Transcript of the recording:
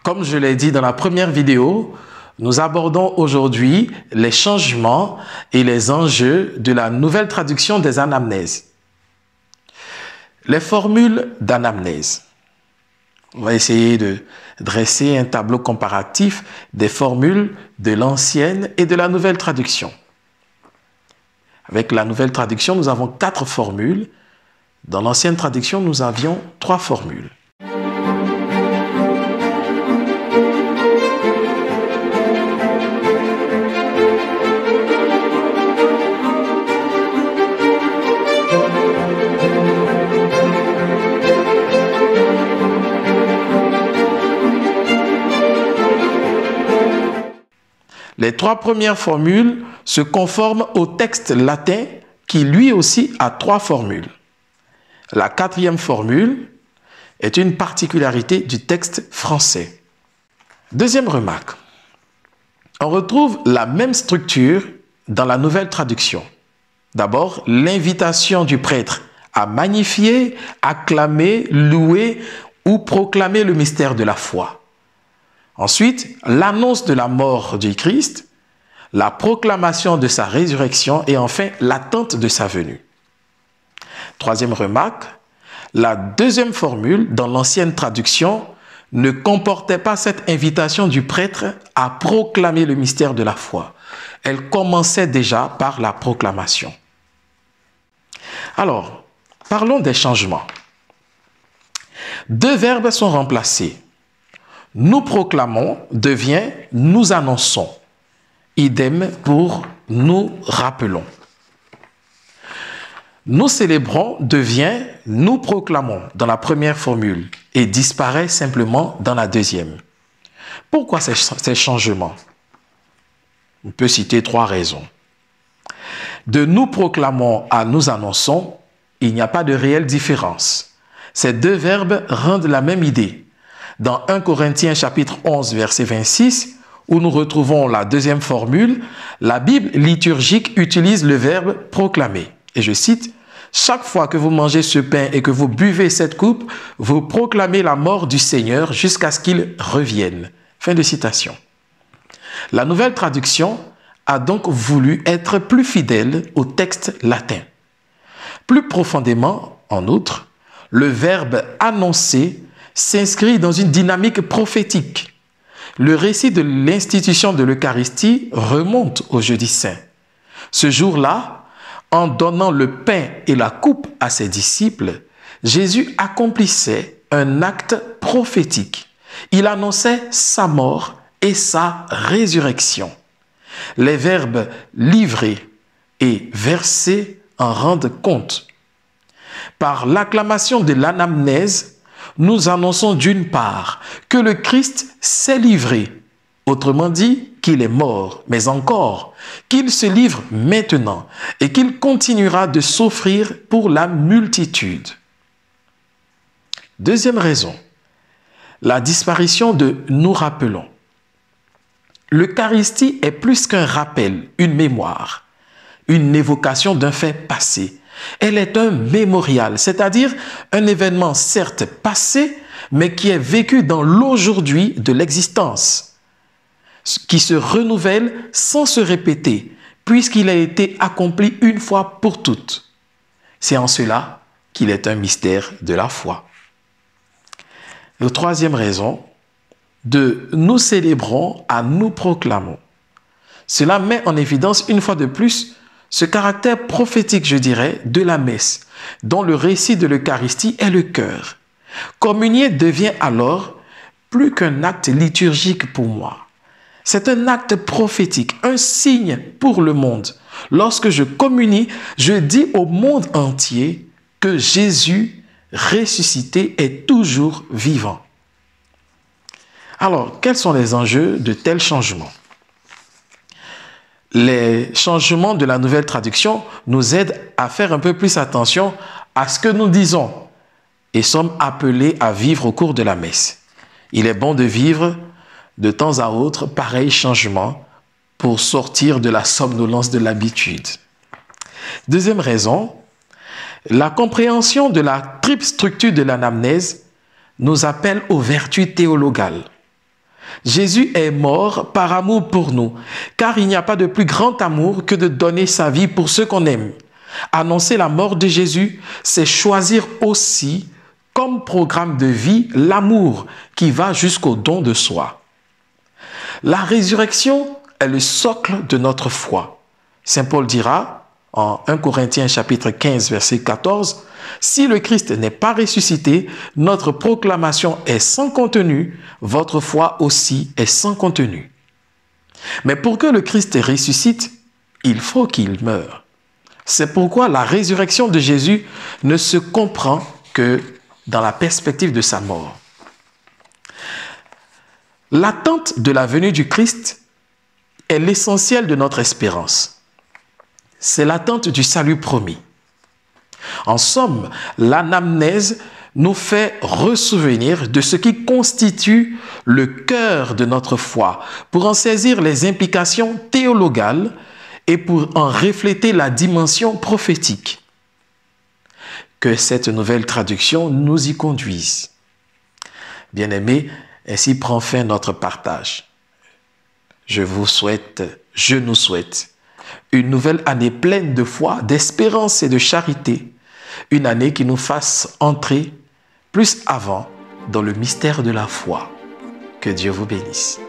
Comme je l'ai dit dans la première vidéo, nous abordons aujourd'hui les changements et les enjeux de la nouvelle traduction des anamnèses. Les formules d'anamnèse. On va essayer de dresser un tableau comparatif des formules de l'ancienne et de la nouvelle traduction. Avec la nouvelle traduction, nous avons 4 formules. Dans l'ancienne traduction, nous avions 3 formules. Les 3 premières formules se conforment au texte latin qui lui aussi a 3 formules. La 4e formule est une particularité du texte français. Deuxième remarque, on retrouve la même structure dans la nouvelle traduction. D'abord, l'invitation du prêtre à magnifier, acclamer, louer ou proclamer le mystère de la foi. Ensuite, l'annonce de la mort du Christ, la proclamation de sa résurrection et enfin l'attente de sa venue. Troisième remarque, la deuxième formule dans l'ancienne traduction ne comportait pas cette invitation du prêtre à proclamer le mystère de la foi. Elle commençait déjà par la proclamation. Alors, parlons des changements. 2 verbes sont remplacés. Nous proclamons devient nous annonçons. Idem pour nous rappelons. Nous célébrons devient nous proclamons dans la première formule et disparaît simplement dans la deuxième. Pourquoi ces changements? On peut citer 3 raisons. De nous proclamons à nous annonçons, il n'y a pas de réelle différence. Ces 2 verbes rendent la même idée. Dans 1 Corinthiens chapitre 11 verset 26, où nous retrouvons la deuxième formule, la Bible liturgique utilise le verbe proclamer. Et je cite, « Chaque fois que vous mangez ce pain et que vous buvez cette coupe, vous proclamez la mort du Seigneur jusqu'à ce qu'il revienne. » Fin de citation. La nouvelle traduction a donc voulu être plus fidèle au texte latin. Plus profondément, en outre, le verbe « annoncer » s'inscrit dans une dynamique prophétique. Le récit de l'institution de l'Eucharistie remonte au Jeudi Saint. Ce jour-là, en donnant le pain et la coupe à ses disciples, Jésus accomplissait un acte prophétique. Il annonçait sa mort et sa résurrection. Les verbes livrer et verser en rendent compte. Par l'acclamation de l'anamnèse, nous annonçons d'une part que le Christ s'est livré, autrement dit qu'il est mort, mais encore qu'il se livre maintenant et qu'il continuera de s'offrir pour la multitude. Deuxième raison, la disparition de nous rappelons. L'Eucharistie est plus qu'un rappel, une mémoire, une évocation d'un fait passé. Elle est un mémorial, c'est-à-dire un événement certes passé, mais qui est vécu dans l'aujourd'hui de l'existence, qui se renouvelle sans se répéter, puisqu'il a été accompli une fois pour toutes. C'est en cela qu'il est un mystère de la foi. La troisième raison, de nous célébrons à nous proclamons. Cela met en évidence une fois de plus ce caractère prophétique, je dirais, de la messe, dont le récit de l'Eucharistie est le cœur. Communier devient alors plus qu'un acte liturgique pour moi. C'est un acte prophétique, un signe pour le monde. Lorsque je communie, je dis au monde entier que Jésus ressuscité est toujours vivant. Alors, quels sont les enjeux de tels changements? Les changements de la nouvelle traduction nous aident à faire un peu plus attention à ce que nous disons et sommes appelés à vivre au cours de la messe. Il est bon de vivre de temps à autre pareils changements pour sortir de la somnolence de l'habitude. Deuxième raison, la compréhension de la triple structure de l'anamnèse nous appelle aux vertus théologales. Jésus est mort par amour pour nous, car il n'y a pas de plus grand amour que de donner sa vie pour ceux qu'on aime. Annoncer la mort de Jésus, c'est choisir aussi comme programme de vie l'amour qui va jusqu'au don de soi. La résurrection est le socle de notre foi. Saint Paul dira en 1 Corinthiens chapitre 15 verset 14, « Si le Christ n'est pas ressuscité, notre proclamation est sans contenu, votre foi aussi est sans contenu. » Mais pour que le Christ ressuscite, il faut qu'il meure. C'est pourquoi la résurrection de Jésus ne se comprend que dans la perspective de sa mort. L'attente de la venue du Christ est l'essentiel de notre espérance. C'est l'attente du salut promis. En somme, l'anamnèse nous fait ressouvenir de ce qui constitue le cœur de notre foi pour en saisir les implications théologales et pour en refléter la dimension prophétique. Que cette nouvelle traduction nous y conduise. Bien-aimés, ainsi prend fin notre partage. Je nous souhaite une nouvelle année pleine de foi, d'espérance et de charité. Une année qui nous fasse entrer plus avant dans le mystère de la foi. Que Dieu vous bénisse.